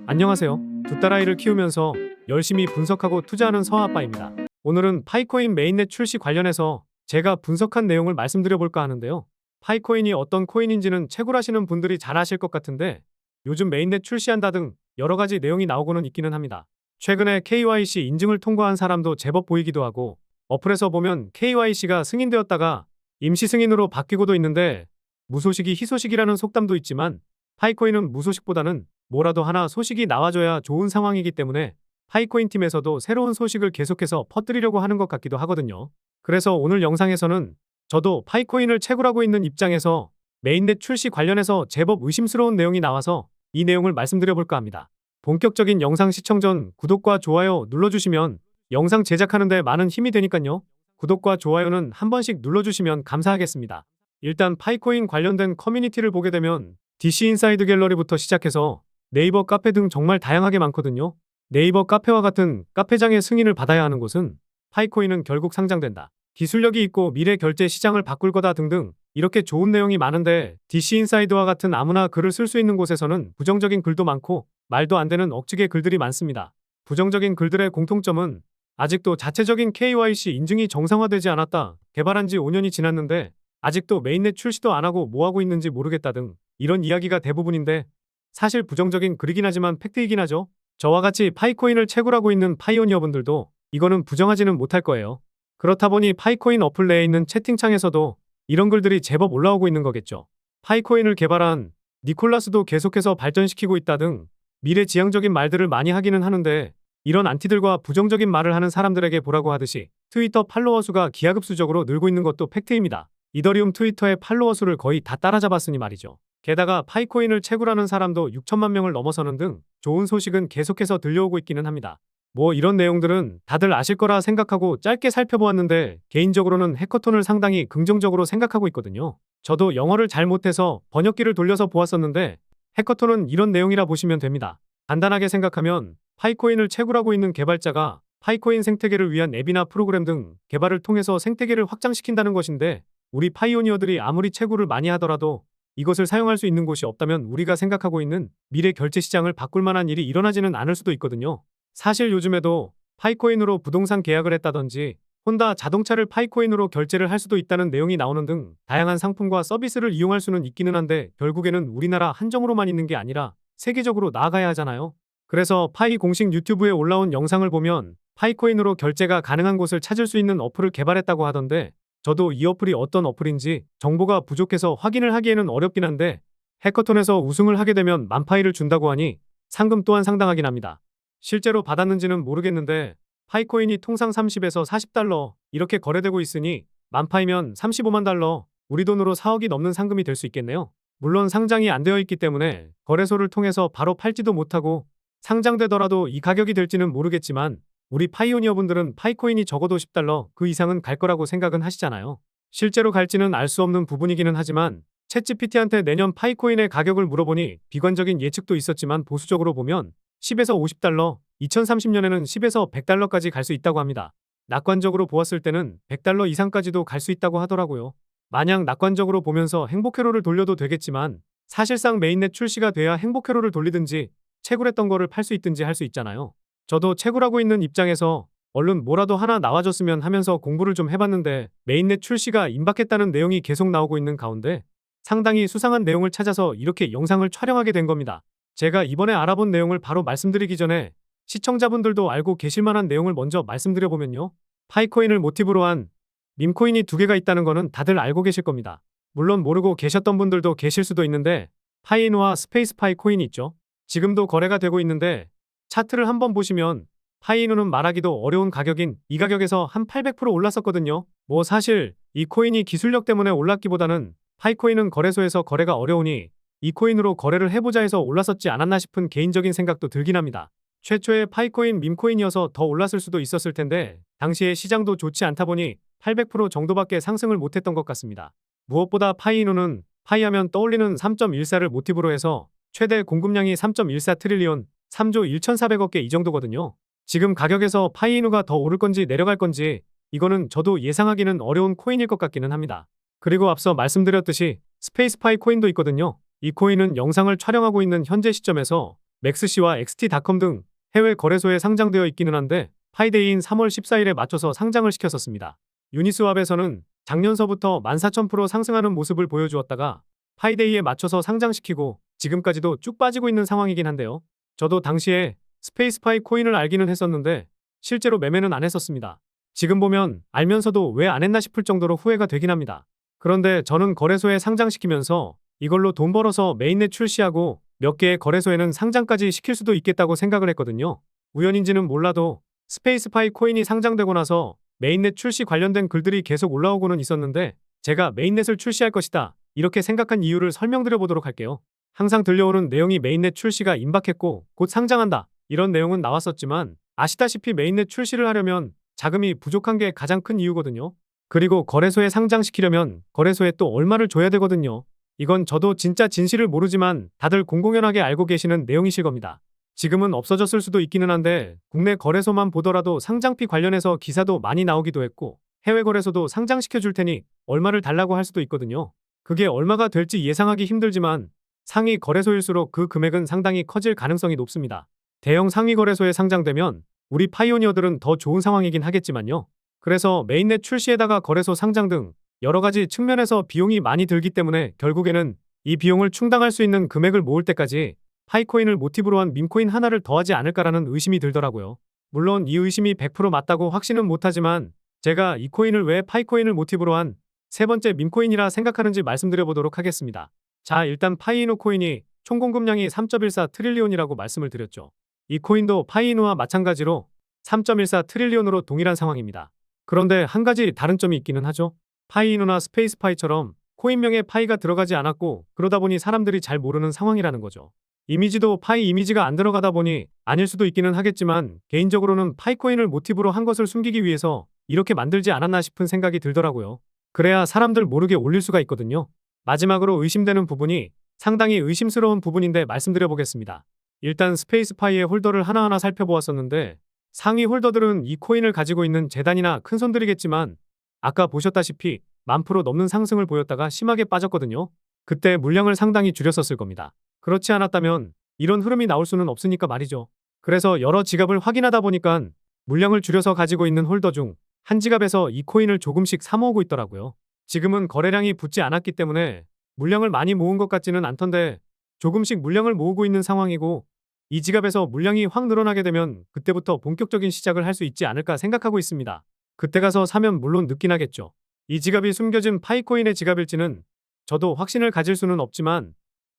안녕하세요. 두 딸아이를 키우면서 열심히 분석하고 투자하는 서아빠입니다. 오늘은 파이코인 메인넷 출시 관련해서 제가 분석한 내용을 말씀드려 볼까 하는데요. 파이코인이 어떤 코인인지는 채굴하시는 분들이 잘 아실 것 같은데 요즘 메인넷 출시한다 등 여러 가지 내용이 나오고는 있기는 합니다. 최근에 KYC 인증을 통과한 사람도 제법 보이기도 하고 어플에서 보면 KYC가 승인되었다가 임시 승인으로 바뀌고도 있는데 무소식이 희소식이라는 속담도 있지만 파이코인은 무소식보다는 뭐라도 하나 소식이 나와줘야 좋은 상황이기 때문에 파이코인 팀에서도 새로운 소식을 계속해서 퍼뜨리려고 하는 것 같기도 하거든요. 그래서 오늘 영상에서는 저도 파이코인을 채굴하고 있는 입장에서 메인넷 출시 관련해서 제법 의심스러운 내용이 나와서 이 내용을 말씀드려 볼까 합니다. 본격적인 영상 시청 전 구독과 좋아요 눌러주시면 영상 제작하는데 많은 힘이 되니까요. 구독과 좋아요는 한 번씩 눌러주시면 감사하겠습니다. 일단 파이코인 관련된 커뮤니티를 보게 되면 DC 인사이드 갤러리부터 시작해서 네이버 카페 등 정말 다양하게 많거든요. 네이버 카페와 같은 카페장의 승인을 받아야 하는 곳은 파이코인은 결국 상장된다. 기술력이 있고 미래 결제 시장을 바꿀 거다 등등 이렇게 좋은 내용이 많은데 DC 인사이드와 같은 아무나 글을 쓸 수 있는 곳에서는 부정적인 글도 많고 말도 안 되는 억지게 글들이 많습니다. 부정적인 글들의 공통점은 아직도 자체적인 KYC 인증이 정상화되지 않았다. 개발한 지 5년이 지났는데 아직도 메인넷 출시도 안 하고 뭐 하고 있는지 모르겠다 등 이런 이야기가 대부분인데 사실 부정적인 글이긴 하지만 팩트이긴 하죠. 저와 같이 파이코인을 채굴하고 있는 파이오니어분들도 이거는 부정하지는 못할 거예요. 그렇다 보니 파이코인 어플 내에 있는 채팅창에서도 이런 글들이 제법 올라오고 있는 거겠죠. 파이코인을 개발한 니콜라스도 계속해서 발전시키고 있다 등 미래지향적인 말들을 많이 하기는 하는데 이런 안티들과 부정적인 말을 하는 사람들에게 보라고 하듯이 트위터 팔로워 수가 기하급수적으로 늘고 있는 것도 팩트입니다. 이더리움 트위터의 팔로워 수를 거의 다 따라잡았으니 말이죠. 게다가 파이코인을 채굴하는 사람도 6천만 명을 넘어서는 등 좋은 소식은 계속해서 들려오고 있기는 합니다. 뭐 이런 내용들은 다들 아실 거라 생각하고 짧게 살펴보았는데 개인적으로는 해커톤을 상당히 긍정적으로 생각하고 있거든요. 저도 영어를 잘 못해서 번역기를 돌려서 보았었는데 해커톤은 이런 내용이라 보시면 됩니다. 간단하게 생각하면 파이코인을 채굴하고 있는 개발자가 파이코인 생태계를 위한 앱이나 프로그램 등 개발을 통해서 생태계를 확장시킨다는 것인데 우리 파이오니어들이 아무리 채굴을 많이 하더라도 이것을 사용할 수 있는 곳이 없다면 우리가 생각하고 있는 미래 결제 시장을 바꿀 만한 일이 일어나지는 않을 수도 있거든요. 사실 요즘에도 파이코인으로 부동산 계약을 했다든지 혼다 자동차를 파이코인으로 결제를 할 수도 있다는 내용이 나오는 등 다양한 상품과 서비스를 이용할 수는 있기는 한데 결국에는 우리나라 한정으로만 있는 게 아니라 세계적으로 나아가야 하잖아요. 그래서 파이 공식 유튜브에 올라온 영상을 보면 파이코인으로 결제가 가능한 곳을 찾을 수 있는 어플을 개발했다고 하던데 저도 이 어플이 어떤 어플인지 정보가 부족해서 확인을 하기에는 어렵긴 한데 해커톤에서 우승을 하게 되면 만파이를 준다고 하니 상금 또한 상당하긴 합니다. 실제로 받았는지는 모르겠는데 파이코인이 통상 30에서 40달러 이렇게 거래되고 있으니 만파이면 35만 달러 우리 돈으로 4억이 넘는 상금이 될 수 있겠네요. 물론 상장이 안 되어 있기 때문에 거래소를 통해서 바로 팔지도 못하고 상장되더라도 이 가격이 될지는 모르겠지만 우리 파이오니어 분들은 파이코인이 적어도 10달러 그 이상은 갈 거라고 생각은 하시잖아요. 실제로 갈지는 알 수 없는 부분이기는 하지만 챗GPT한테 내년 파이코인의 가격을 물어보니 비관적인 예측도 있었지만 보수적으로 보면 10에서 50달러, 2030년에는 10에서 100달러까지 갈 수 있다고 합니다. 낙관적으로 보았을 때는 100달러 이상까지도 갈 수 있다고 하더라고요. 마냥 낙관적으로 보면서 행복회로를 돌려도 되겠지만 사실상 메인넷 출시가 돼야 행복회로를 돌리든지 채굴했던 거를 팔 수 있든지 할 수 있잖아요. 저도 채굴하고 있는 입장에서 얼른 뭐라도 하나 나와줬으면 하면서 공부를 좀 해봤는데 메인넷 출시가 임박했다는 내용이 계속 나오고 있는 가운데 상당히 수상한 내용을 찾아서 이렇게 영상을 촬영하게 된 겁니다. 제가 이번에 알아본 내용을 바로 말씀드리기 전에 시청자분들도 알고 계실 만한 내용을 먼저 말씀드려보면요. 파이코인을 모티브로 한 밈코인이 두 개가 있다는 거는 다들 알고 계실 겁니다. 물론 모르고 계셨던 분들도 계실 수도 있는데 파이인과 스페이스파이 코인이 있죠. 지금도 거래가 되고 있는데 차트를 한번 보시면 파이누는 말하기도 어려운 가격인 이 가격에서 한 800% 올랐었거든요. 뭐 사실 이 코인이 기술력 때문에 올랐기보다는 파이코인은 거래소에서 거래가 어려우니 이 코인으로 거래를 해보자 해서 올랐었지 않았나 싶은 개인적인 생각도 들긴 합니다. 최초의 파이코인 밈코인이어서 더 올랐을 수도 있었을 텐데 당시에 시장도 좋지 않다 보니 800% 정도밖에 상승을 못했던 것 같습니다. 무엇보다 파이누는 파이하면 떠올리는 3.14를 모티브로 해서 최대 공급량이 3.14 트릴리온 3조 1,400억 개 이 정도거든요. 지금 가격에서 파이누가 더 오를 건지 내려갈 건지 이거는 저도 예상하기는 어려운 코인일 것 같기는 합니다. 그리고 앞서 말씀드렸듯이 스페이스파이 코인도 있거든요. 이 코인은 영상을 촬영하고 있는 현재 시점에서 맥스시와 XT닷컴 등 해외 거래소에 상장되어 있기는 한데 파이데이인 3월 14일에 맞춰서 상장을 시켰었습니다. 유니스왑에서는 작년서부터 14,000% 상승하는 모습을 보여주었다가 파이데이에 맞춰서 상장시키고 지금까지도 쭉 빠지고 있는 상황이긴 한데요. 저도 당시에 스페이스파이 코인을 알기는 했었는데 실제로 매매는 안 했었습니다. 지금 보면 알면서도 왜 안 했나 싶을 정도로 후회가 되긴 합니다. 그런데 저는 거래소에 상장시키면서 이걸로 돈 벌어서 메인넷 출시하고 몇 개의 거래소에는 상장까지 시킬 수도 있겠다고 생각을 했거든요. 우연인지는 몰라도 스페이스파이 코인이 상장되고 나서 메인넷 출시 관련된 글들이 계속 올라오고는 있었는데 제가 메인넷을 출시할 것이다 이렇게 생각한 이유를 설명드려 보도록 할게요. 항상 들려오는 내용이 메인넷 출시가 임박했고 곧 상장한다 이런 내용은 나왔었지만 아시다시피 메인넷 출시를 하려면 자금이 부족한 게 가장 큰 이유거든요. 그리고 거래소에 상장시키려면 거래소에 또 얼마를 줘야 되거든요. 이건 저도 진짜 진실을 모르지만 다들 공공연하게 알고 계시는 내용이실 겁니다. 지금은 없어졌을 수도 있기는 한데 국내 거래소만 보더라도 상장피 관련해서 기사도 많이 나오기도 했고 해외 거래소도 상장시켜 줄 테니 얼마를 달라고 할 수도 있거든요. 그게 얼마가 될지 예상하기 힘들지만 상위 거래소일수록 그 금액은 상당히 커질 가능성이 높습니다. 대형 상위 거래소에 상장되면 우리 파이오니어들은 더 좋은 상황이긴 하겠지만요. 그래서 메인넷 출시에다가 거래소 상장 등 여러 가지 측면에서 비용이 많이 들기 때문에 결국에는 이 비용을 충당할 수 있는 금액을 모을 때까지 파이코인을 모티브로 한 밈코인 하나를 더하지 않을까라는 의심이 들더라고요. 물론 이 의심이 100% 맞다고 확신은 못하지만 제가 이 코인을 왜 파이코인을 모티브로 한 세 번째 밈코인이라 생각하는지 말씀드려보도록 하겠습니다. 자, 일단 파이이노 코인이 총 공급량이 3.14 트릴리온이라고 말씀을 드렸죠. 이 코인도 파이이노와 마찬가지로 3.14 트릴리온으로 동일한 상황입니다. 그런데 한 가지 다른 점이 있기는 하죠. 파이이노나 스페이스파이처럼 코인명에 파이가 들어가지 않았고 그러다 보니 사람들이 잘 모르는 상황이라는 거죠. 이미지도 파이 이미지가 안 들어가다 보니 아닐 수도 있기는 하겠지만 개인적으로는 파이코인을 모티브로 한 것을 숨기기 위해서 이렇게 만들지 않았나 싶은 생각이 들더라고요. 그래야 사람들 모르게 올릴 수가 있거든요. 마지막으로 의심되는 부분이 상당히 의심스러운 부분인데 말씀드려 보겠습니다. 일단 스페이스파이의 홀더를 하나하나 살펴보았었는데 상위 홀더들은 이 코인을 가지고 있는 재단이나 큰손들이겠지만 아까 보셨다시피 10,000% 넘는 상승을 보였다가 심하게 빠졌거든요. 그때 물량을 상당히 줄였었을 겁니다. 그렇지 않았다면 이런 흐름이 나올 수는 없으니까 말이죠. 그래서 여러 지갑을 확인하다 보니까 물량을 줄여서 가지고 있는 홀더 중 한 지갑에서 이 코인을 조금씩 사 모으고 있더라고요. 지금은 거래량이 붙지 않았기 때문에 물량을 많이 모은 것 같지는 않던데 조금씩 물량을 모으고 있는 상황이고 이 지갑에서 물량이 확 늘어나게 되면 그때부터 본격적인 시작을 할 수 있지 않을까 생각하고 있습니다. 그때 가서 사면 물론 늦긴 하겠죠. 이 지갑이 숨겨진 파이코인의 지갑일지는 저도 확신을 가질 수는 없지만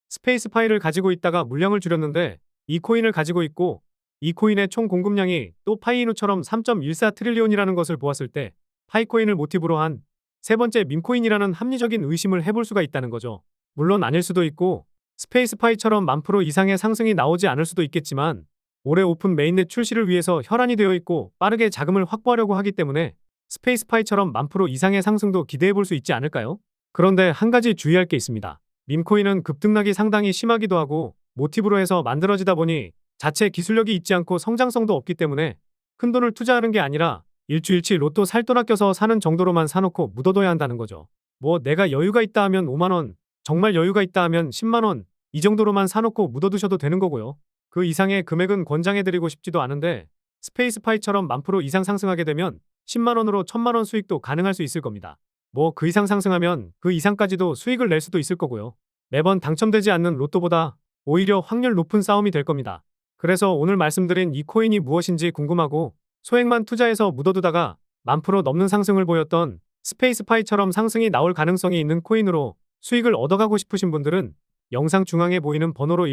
스페이스파이를 가지고 있다가 물량을 줄였는데 이 코인을 가지고 있고 이 코인의 총 공급량이 또 파이이노처럼 3.14 트릴리온이라는 것을 보았을 때 파이코인을 모티브로 한 세 번째 밈코인이라는 합리적인 의심을 해볼 수가 있다는 거죠. 물론 아닐 수도 있고 스페이스파이처럼 10,000% 이상의 상승이 나오지 않을 수도 있겠지만 올해 오픈 메인넷 출시를 위해서 혈안이 되어 있고 빠르게 자금을 확보하려고 하기 때문에 스페이스파이처럼 10,000% 이상의 상승도 기대해 볼 수 있지 않을까요? 그런데 한 가지 주의할 게 있습니다. 밈코인은 급등락이 상당히 심하기도 하고 모티브로 해서 만들어지다 보니 자체 기술력이 있지 않고 성장성도 없기 때문에 큰돈을 투자하는 게 아니라 일주일치 로또 살 돈 아껴서 사는 정도로만 사놓고 묻어둬야 한다는 거죠. 뭐 내가 여유가 있다 하면 5만원, 정말 여유가 있다 하면 10만원 이 정도로만 사놓고 묻어두셔도 되는 거고요. 그 이상의 금액은 권장해드리고 싶지도 않은데 스페이스파이처럼 10,000% 이상 상승하게 되면 10만원으로 1,000만원 수익도 가능할 수 있을 겁니다. 뭐 그 이상 상승하면 그 이상까지도 수익을 낼 수도 있을 거고요. 매번 당첨되지 않는 로또보다 오히려 확률 높은 싸움이 될 겁니다. 그래서 오늘 말씀드린 이 코인이 무엇인지 궁금하고 소액만 투자해서 묻어두다가 10,000% 넘는 상승을 보였던 스페이스파이처럼 상승이 나올 가능성이 있는 코인으로 수익을 얻어가고 싶으신 분들은 영상 중앙에 보이는 번호로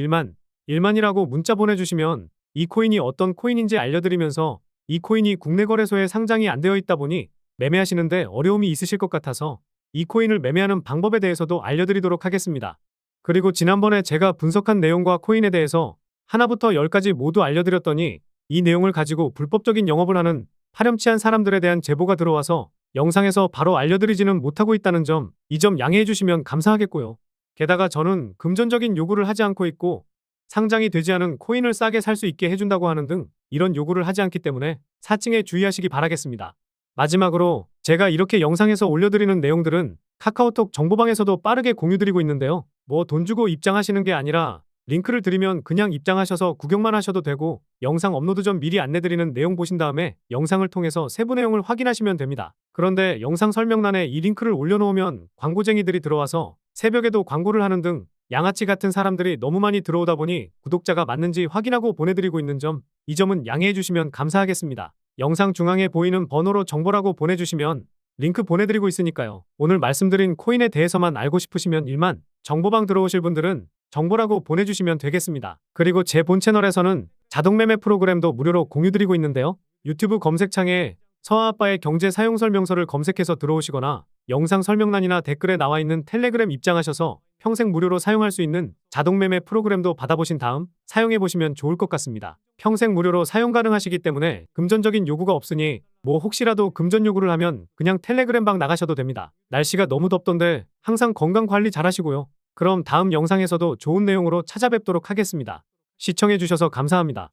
1만이라고 문자 보내주시면 이 코인이 어떤 코인인지 알려드리면서 이 코인이 국내 거래소에 상장이 안 되어 있다 보니 매매하시는데 어려움이 있으실 것 같아서 이 코인을 매매하는 방법에 대해서도 알려드리도록 하겠습니다. 그리고 지난번에 제가 분석한 내용과 코인에 대해서 하나부터 10까지 모두 알려드렸더니 이 내용을 가지고 불법적인 영업을 하는 파렴치한 사람들에 대한 제보가 들어와서 영상에서 바로 알려드리지는 못하고 있다는 점, 이 점 양해해 주시면 감사하겠고요. 게다가 저는 금전적인 요구를 하지 않고 있고 상장이 되지 않은 코인을 싸게 살 수 있게 해준다고 하는 등 이런 요구를 하지 않기 때문에 사칭에 주의하시기 바라겠습니다. 마지막으로 제가 이렇게 영상에서 올려드리는 내용들은 카카오톡 정보방에서도 빠르게 공유드리고 있는데요. 뭐 돈 주고 입장하시는 게 아니라 링크를 드리면 그냥 입장하셔서 구경만 하셔도 되고 영상 업로드 전 미리 안내드리는 내용 보신 다음에 영상을 통해서 세부 내용을 확인하시면 됩니다. 그런데 영상 설명란에 이 링크를 올려놓으면 광고쟁이들이 들어와서 새벽에도 광고를 하는 등 양아치 같은 사람들이 너무 많이 들어오다 보니 구독자가 맞는지 확인하고 보내드리고 있는 점, 이 점은 양해해 주시면 감사하겠습니다. 영상 중앙에 보이는 번호로 정보라고 보내주시면 링크 보내드리고 있으니까요. 오늘 말씀드린 코인에 대해서만 알고 싶으시면 1만, 정보방 들어오실 분들은 정보라고 보내주시면 되겠습니다. 그리고 제 본 채널에서는 자동매매 프로그램도 무료로 공유드리고 있는데요. 유튜브 검색창에 서아아빠의 경제 사용 설명서를 검색해서 들어오시거나 영상 설명란이나 댓글에 나와 있는 텔레그램 입장하셔서 평생 무료로 사용할 수 있는 자동매매 프로그램도 받아보신 다음 사용해보시면 좋을 것 같습니다. 평생 무료로 사용 가능하시기 때문에 금전적인 요구가 없으니 혹시라도 금전 요구를 하면 그냥 텔레그램 방 나가셔도 됩니다. 날씨가 너무 덥던데 항상 건강 관리 잘 하시고요. 그럼 다음 영상에서도 좋은 내용으로 찾아뵙도록 하겠습니다. 시청해주셔서 감사합니다.